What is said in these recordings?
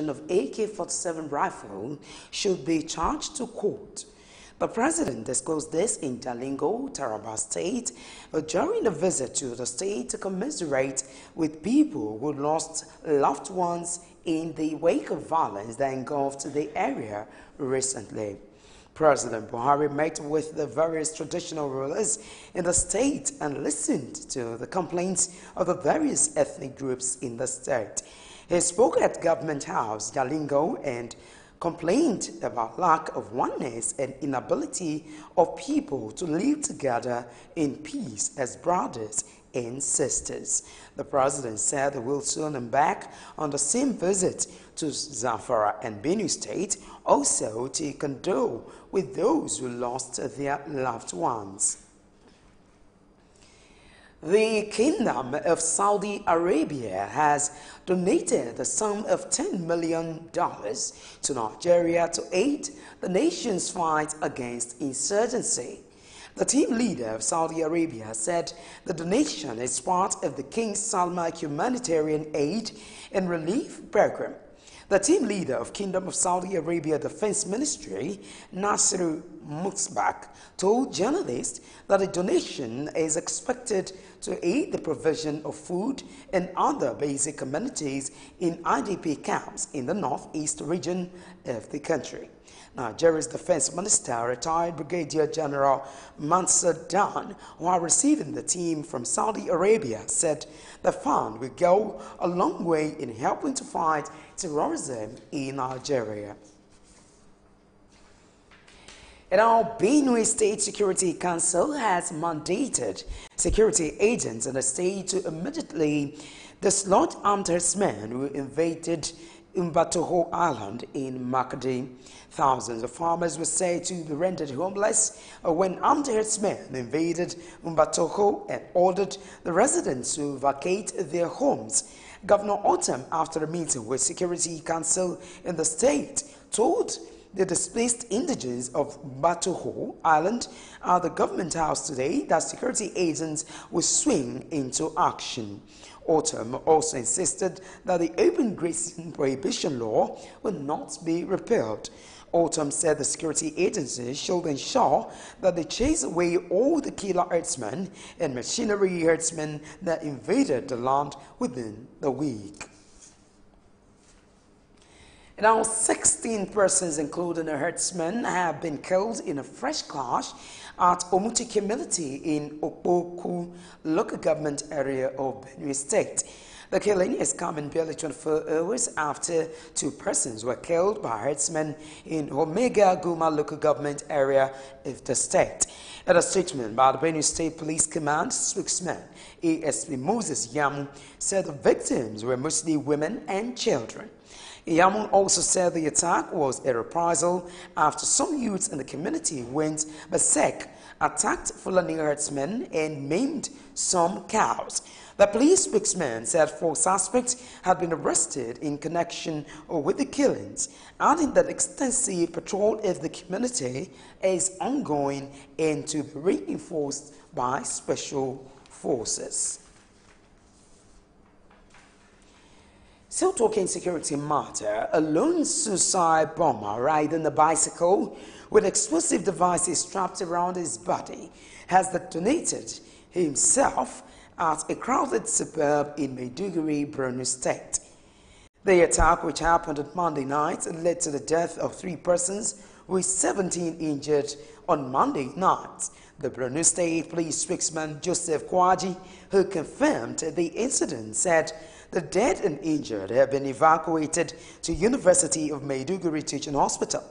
of AK-47 rifle should be charged to court. The president disclosed this in Jalingo, Taraba State, during a visit to the state to commiserate with people who lost loved ones in the wake of violence that engulfed the area recently. President Buhari met with the various traditional rulers in the state and listened to the complaints of the various ethnic groups in the state. He spoke at Government House, Jalingo, and complained about lack of oneness and inability of people to live together in peace as brothers and sisters. The president said he will soon embark on the same visit to Zamfara and Benue State, also to condole with those who lost their loved ones. The Kingdom of Saudi Arabia has donated the sum of $10 million to Nigeria to aid the nation's fight against insurgency. The team leader of Saudi Arabia said the donation is part of the King Salman Humanitarian Aid and Relief Program. The team leader of Kingdom of Saudi Arabia Defense Ministry, Nasser Mutsbak, told journalists that the donation is expected to aid the provision of food and other basic amenities in IDP camps in the northeast region of the country. Nigeria's Defense Minister, retired Brigadier General Mansur Dan, while receiving the team from Saudi Arabia, said the fund will go a long way in helping to fight terrorism in Nigeria. And our Benue State Security Council has mandated security agents in the state to immediately dislodge armed herdsmen who invaded Umbatoho Island in Makadi. Thousands of farmers were said to be rendered homeless when armed herdsmen invaded Umbatoho and ordered the residents to vacate their homes. Governor Autumn, after a meeting with Security Council in the state, told the displaced indigents of Umbatoho Island at the Government House today that security agents will swing into action. Autumn also insisted that the open grazing prohibition law will not be repealed. Autumn said the security agencies should ensure that they chase away all the killer herdsmen and machinery herdsmen that invaded the land within the week. Now, 16 persons, including a herdsman, have been killed in a fresh clash at Omuti community in Okpoku local government area of Benue State. The killing is coming barely 24 hours after 2 persons were killed by herdsmen in Omega Guma local government area of the state. In a statement by the Benue State Police Command spokesman, ASP Moses Yamu, said the victims were mostly women and children. Yamu also said the attack was a reprisal after some youths in the community went berserk, attacked Fulani herdsmen, and maimed some cows. The police spokesman said 4 suspects had been arrested in connection with the killings, adding that extensive patrol of the community is ongoing and to be reinforced by special forces. Still talking security matter, a lone suicide bomber riding a bicycle with explosive devices strapped around his body has detonated himself at a crowded suburb in Maiduguri, Borno State. The attack, which happened on Monday night, led to the death of 3 persons, with 17 injured on Monday night. The Borno State Police spokesman Joseph Kwaji, who confirmed the incident, said the dead and injured have been evacuated to University of Maiduguri Teaching Hospital.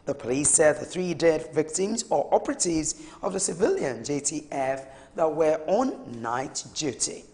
The police said the 3 dead victims are operatives of the civilian JTF that were on night duty.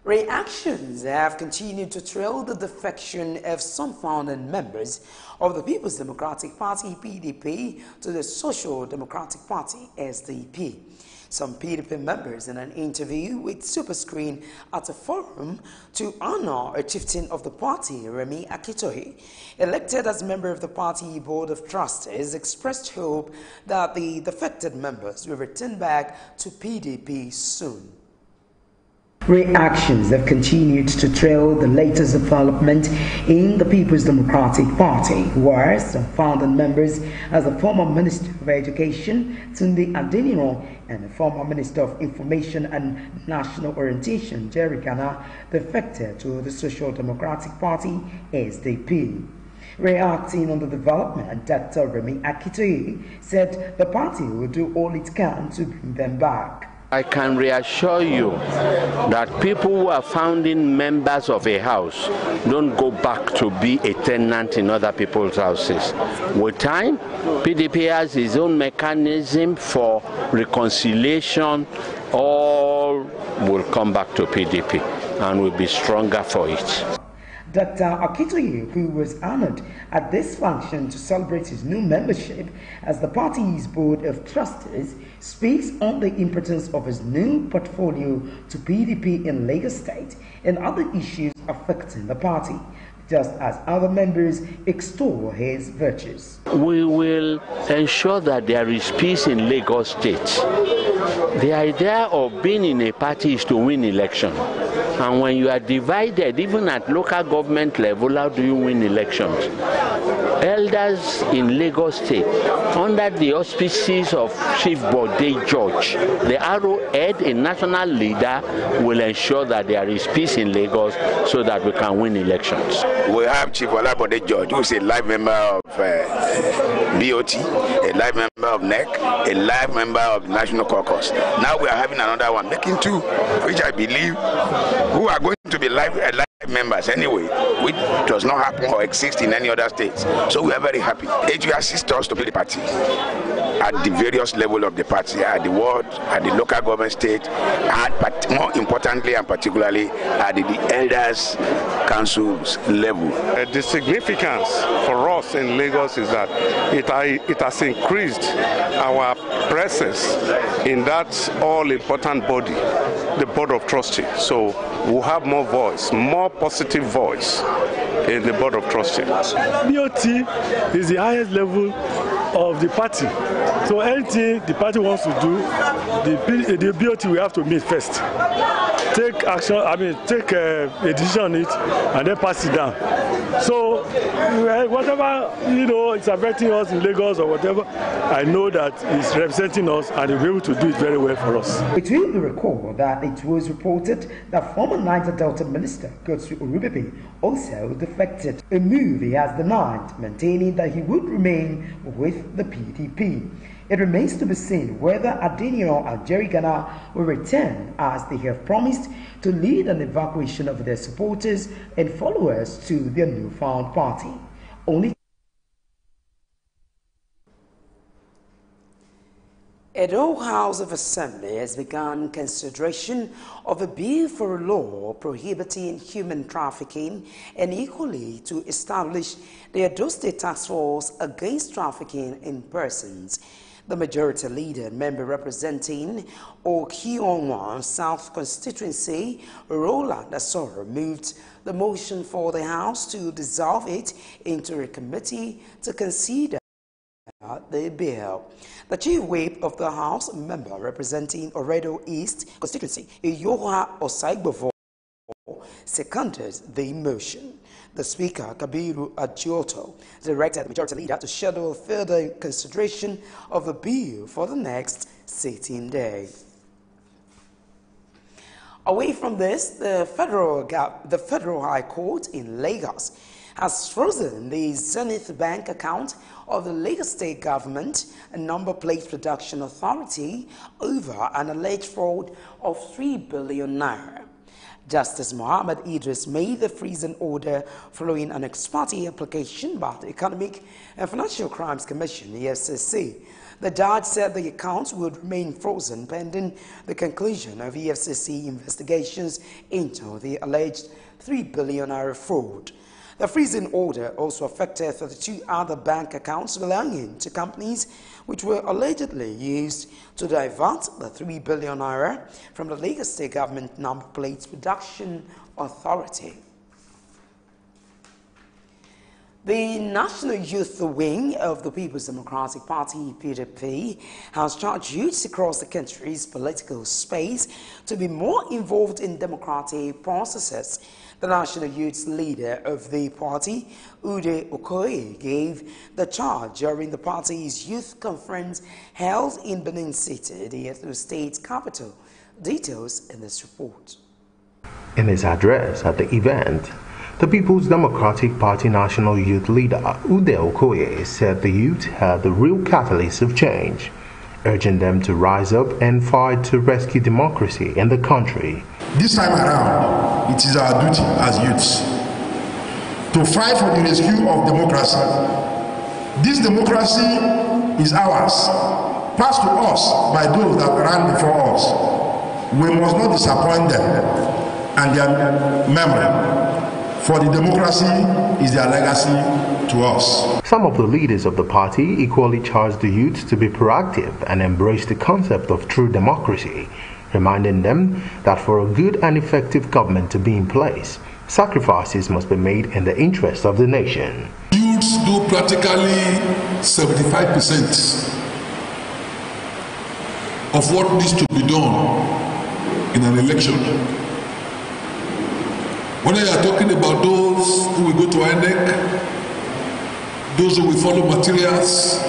Reactions have continued to trail the defection of some founding members of the People's Democratic Party (PDP) to the Social Democratic Party (SDP). Some PDP members, in an interview with SuperScreen at a forum to honor a chieftain of the party, Remi Akitohe, elected as member of the party board of trustees, expressed hope that the defected members will return back to PDP soon. Reactions have continued to trail the latest development in the People's Democratic Party, where some founding members, as the former Minister of Education, Tunde Adeniro, and the former Minister of Information and National Orientation, Jerry Ghana, defected to the Social Democratic Party, SDP. Reacting on the development, Dr. Remi Akitoye said the party will do all it can to bring them back. I can reassure you that people who are founding members of a house don't go back to be a tenant in other people's houses. With time, PDP has its own mechanism for reconciliation. All will come back to PDP and will be stronger for it. Dr. Akitoye, who was honored at this function to celebrate his new membership as the party's board of trustees, speaks on the importance of his new portfolio to PDP in Lagos State and other issues affecting the party, just as other members extol his virtues. We will ensure that there is peace in Lagos State. The idea of being in a party is to win elections. And when you are divided, even at local government level, how do you win elections? Elders in Lagos State, under the auspices of Chief Bode George, the arrowhead, a national leader, will ensure that there is peace in Lagos so that we can win elections. We have Chief Bode George, who is a live member of BOT, a live member of NEC, a live member of the National Caucus. Now we are having another one, making two, which I believe who are going to be live members anyway, which does not happen or exist in any other states. So we are very happy. It will assist us to build the party at the various levels of the party, at the ward, at the local government state, and but more importantly and particularly at the elders councils level. The significance for us in Lagos is that it has increased our presence in that all-important body, the Board of Trustees. So we'll have more voice, more positive voice in the Board of Trustees. BOT is the highest level of the party. So anything the party wants to do, the BOT will have to meet first. Take action, take a decision on it and then pass it down. So whatever, it's affecting us in Lagos or whatever, I know that it's representing us and they'll be able to do it very well for us. It will be recalled that it was reported that former Niger Delta Minister Godfrey Orubebe also defected, a move he has denied, maintaining that he would remain with the PDP. It remains to be seen whether Adeniro and Jerry Ghana will return as they have promised to lead an evacuation of their supporters and followers to their newfound party. Edo House of Assembly has begun consideration of a bill for a law prohibiting human trafficking and equally to establish the Edo State Task Force against trafficking in persons. The majority leader and member representing Okionwa South Constituency, Roland Asoro, moved the motion for the House to dissolve it into a committee to consider the bill. The chief whip of the House, member representing Oredo East Constituency, Iyoha Osaibovo, seconded the motion. The Speaker, Kabiru Adjoto, directed the majority leader to schedule further consideration of the bill for the next sitting day. Away from this, the Federal High Court in Lagos has frozen the Zenith Bank account of the Lagos State Government and Number Plate Production Authority over an alleged fraud of 3 billion naira. Justice Mohammed Idris made the freezing order following an ex parte application by the Economic and Financial Crimes Commission, EFCC. The judge said the accounts would remain frozen pending the conclusion of EFCC investigations into the alleged 3 billion naira fraud. The freezing order also affected 32 other bank accounts belonging to companies which were allegedly used to divert the 3 billion naira from the Lagos State Government Number Plate Production Authority. The National Youth Wing of the People's Democratic Party, PDP, has charged youths across the country's political space to be more involved in democratic processes. The National Youth Leader of the party, Ude Okoye, gave the charge during the party's youth conference held in Benin City, the Edo State capital. Details in this report. In his address at the event, the People's Democratic Party National Youth Leader, Ude Okoye, said the youth are the real catalyst of change, urging them to rise up and fight to rescue democracy in the country. This time around, it is our duty as youths to fight for the rescue of democracy. This democracy is ours, passed to us by those that ran before us. We must not disappoint them and their memory. For the democracy is their legacy to us. Some of the leaders of the party equally charged the youth to be proactive and embrace the concept of true democracy, reminding them that for a good and effective government to be in place, sacrifices must be made in the interest of the nation. Youths do practically 75% of what needs to be done in an election. When you are talking about those who will go to INEC, those who will follow materials,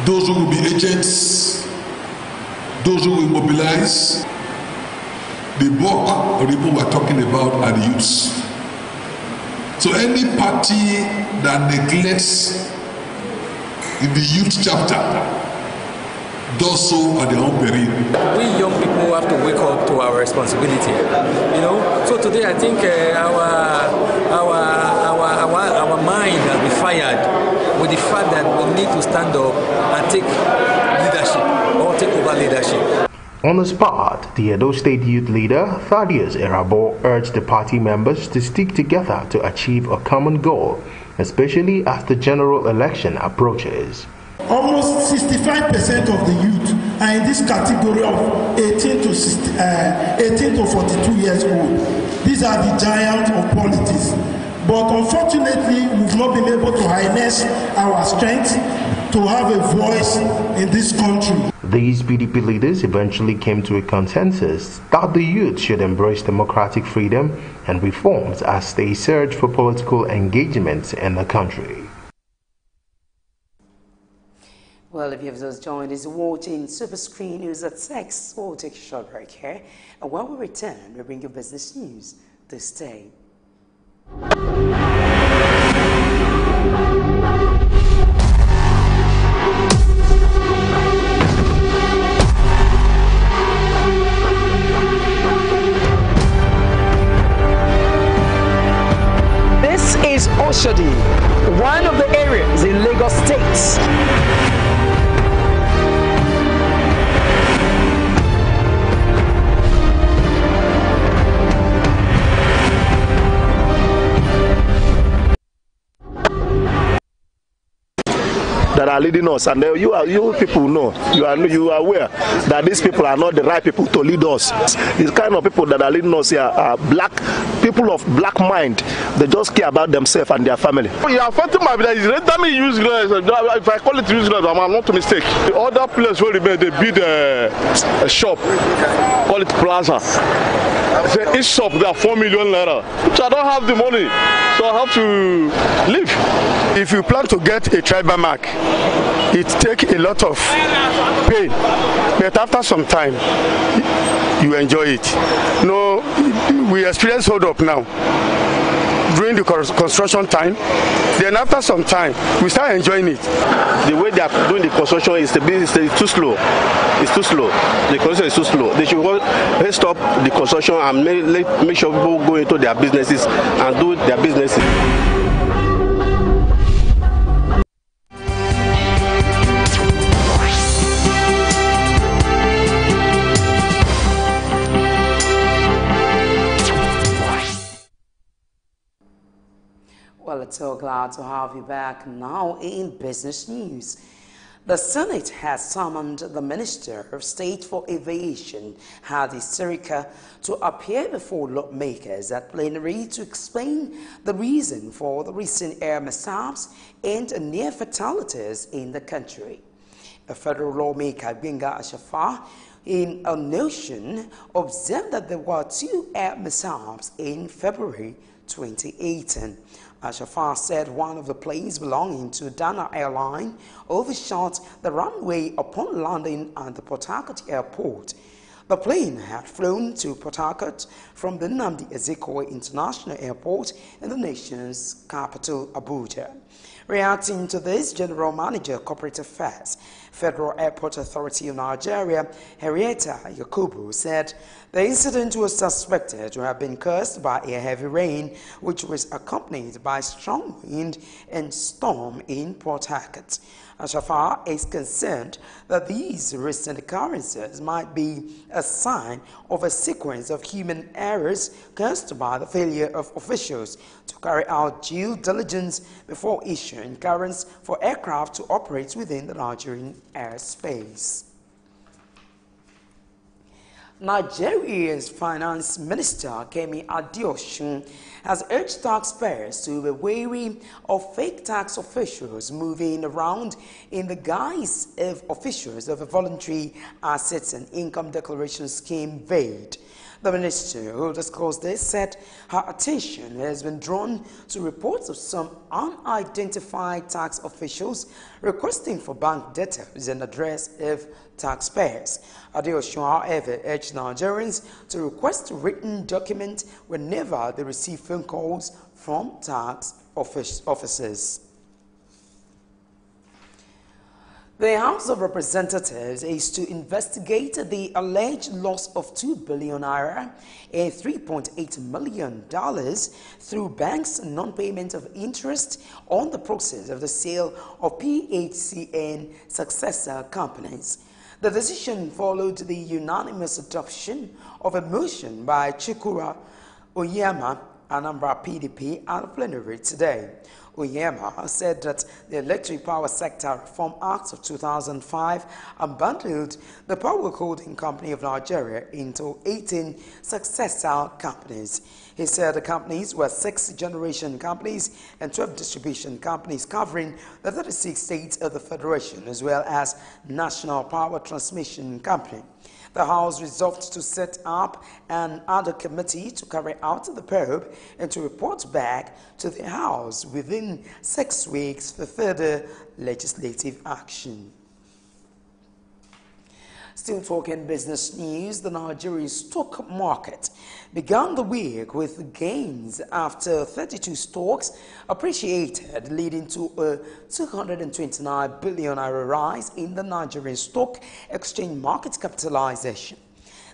those who will be agents, those who will mobilize, the bulk of the people we are talking about are the youths. So any party that neglects in the youth chapter does so at their own peril. We young people have to wake up to our responsibility. You know, so today I think our mind has been fired with the fact that we need to stand up and take leadership or take over leadership. On the spot, the Edo State Youth Leader, Thaddeus Erabo, urged the party members to stick together to achieve a common goal, especially as the general election approaches. Almost 65% of the youth are in this category of 18 to 42 years old. These are the giants of politics. But unfortunately, we've not been able to harness our strength to have a voice in this country. These PDP leaders eventually came to a consensus that the youth should embrace democratic freedom and reforms as they search for political engagement in the country. Well, if you have just joined us watching SuperScreen News at 6, we'll take a short break here. And when we return, we'll bring you business news this day. This is Oshodi, one of the areas in Lagos State. That are leading us, and you people know, you are aware that these people are not the right people to lead us. These kind of people that are leading us here are black people of black mind. They just care about themselves and their family. You are affecting my business. Let me use if I call it useless, I'm not a mistake. The other place where they build a shop, call it plaza. Each shop got 4 million naira, which I don't have the money, so I have to leave. If you plan to get a tribal mark, it takes a lot of pain, but after some time, you enjoy it. No, we experience hold up now during the construction time. Then after some time, we start enjoying it. The way they are doing the construction is too slow. It's too slow. The construction is too slow. They should stop the construction and make sure people go into their businesses and do their businesses. Well, it's so glad to have you back now in business news. The Senate has summoned the Minister of State for Aviation, Hadi Sirika, to appear before lawmakers at plenary to explain the reason for the recent air mishaps and near fatalities in the country. A federal lawmaker, Gbenga Ashafa, in a notion, observed that there were 2 air mishaps in February 2018. Ashafa said one of the planes belonging to Dana Airline overshot the runway upon landing at the Port Harcourt airport. The plane had flown to Port Harcourt from the Nnamdi Ezekwe International Airport in the nation's capital, Abuja. Reacting to this, General Manager, Corporate Affairs, Federal Airport Authority of Nigeria, Henrietta Yakubu, said the incident was suspected to have been caused by a heavy rain, which was accompanied by strong wind and storm in Port Harcourt. Ashafa is concerned that these recent occurrences might be a sign of a sequence of human errors caused by the failure of officials to carry out due diligence before issuing clearance for aircraft to operate within the Nigerian airspace. Nigeria's Finance Minister Kemi Adeosun has urged taxpayers to be wary of fake tax officials moving around in the guise of officials of a voluntary assets and income declaration scheme VADE. The minister who disclosed this said her attention has been drawn to reports of some unidentified tax officials requesting for bank details and address of taxpayers. Adeosun, however, urged Nigerians to request written documents whenever they receive phone calls from tax officers. The House of Representatives is to investigate the alleged loss of 2 billion naira and $3.8 million through banks' non-payment of interest on the process of the sale of PHCN successor companies. The decision followed the unanimous adoption of a motion by Chikura Oyema, Anambra PDP, at the plenary today. Oyema said that the Electric Power Sector Reform Act of 2005 unbundled the Power Holding Company of Nigeria into 18 successor companies. He said the companies were 6 generation companies and 12 distribution companies covering the 36 states of the Federation, as well as National Power Transmission Company. The House resolved to set up an ad hoc committee to carry out the probe and to report back to the House within 6 weeks for further legislative action. Still talking business news, the Nigerian stock market began the week with gains after 32 stocks appreciated, leading to a 229 billion naira rise in the Nigerian stock exchange market capitalization.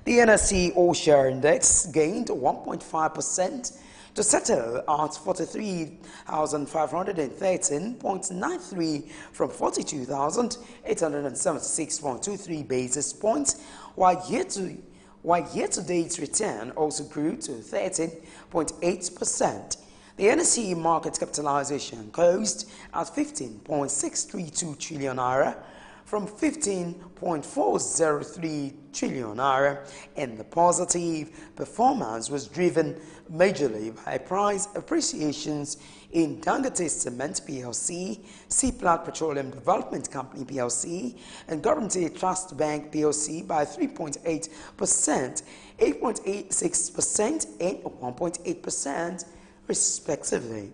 The NSE All-Share Index gained 1.5% to settle at 43,513.93 from 42,876.23 basis points, while year-to-date return also grew to 13.8%. The NSE market capitalization closed at 15.632 trillion naira from 15.403 trillion naira, and the positive performance was driven majorly by price appreciations in Dangote Cement PLC, Seplat Petroleum Development Company PLC, and Guaranty Trust Bank PLC by 3.8%, 8.86%, and 1.8%, respectively.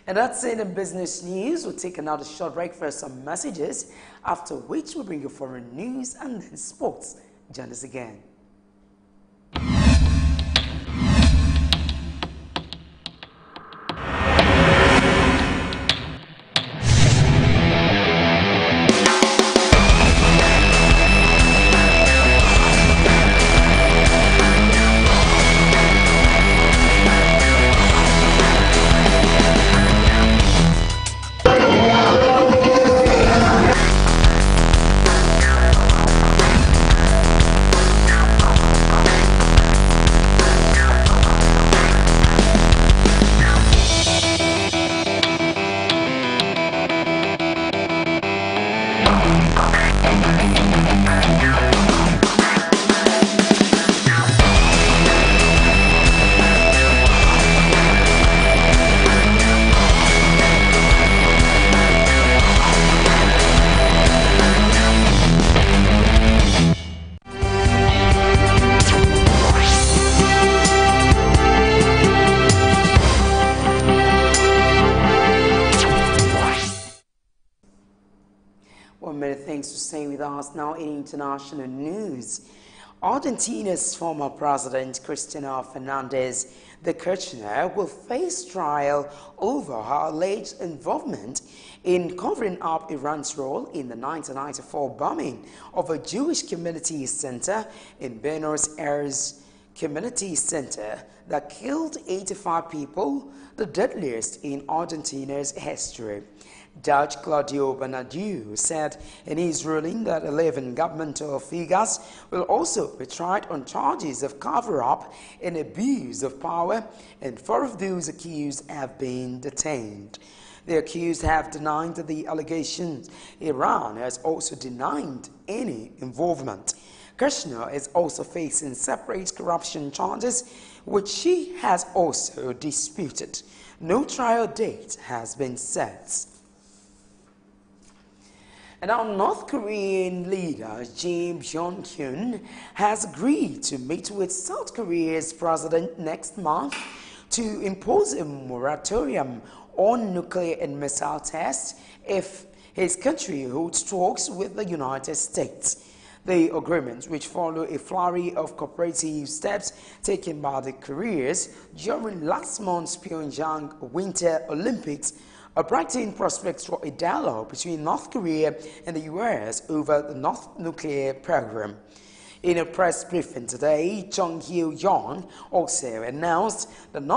And that's it in business news. We'll take another short break for some messages, after which we'll bring you foreign news and then sports. Join us again. Thanks for staying with us. Now in international news. Argentina's former president, Cristina Fernandez de Kirchner, will face trial over her alleged involvement in covering up Iran's role in the 1994 bombing of a Jewish community center in Buenos Aires community center that killed 85 people, the deadliest in Argentina's history. Judge Claudio Bernardiu said in his ruling that 11 governmental figures will also be tried on charges of cover-up and abuse of power, and 4 of those accused have been detained. The accused have denied the allegations. Iran has also denied any involvement. Kirchner is also facing separate corruption charges, which she has also disputed. No trial date has been set. And our North Korean leader, Kim Jong-un, has agreed to meet with South Korea's president next month to impose a moratorium on nuclear and missile tests if his country holds talks with the United States. The agreements, which follow a flurry of cooperative steps taken by the Koreans during last month's Pyongyang Winter Olympics, are brighten prospects for a dialogue between North Korea and the U.S. over the North nuclear program. In a press briefing today, Chung Hyo-young also announced the North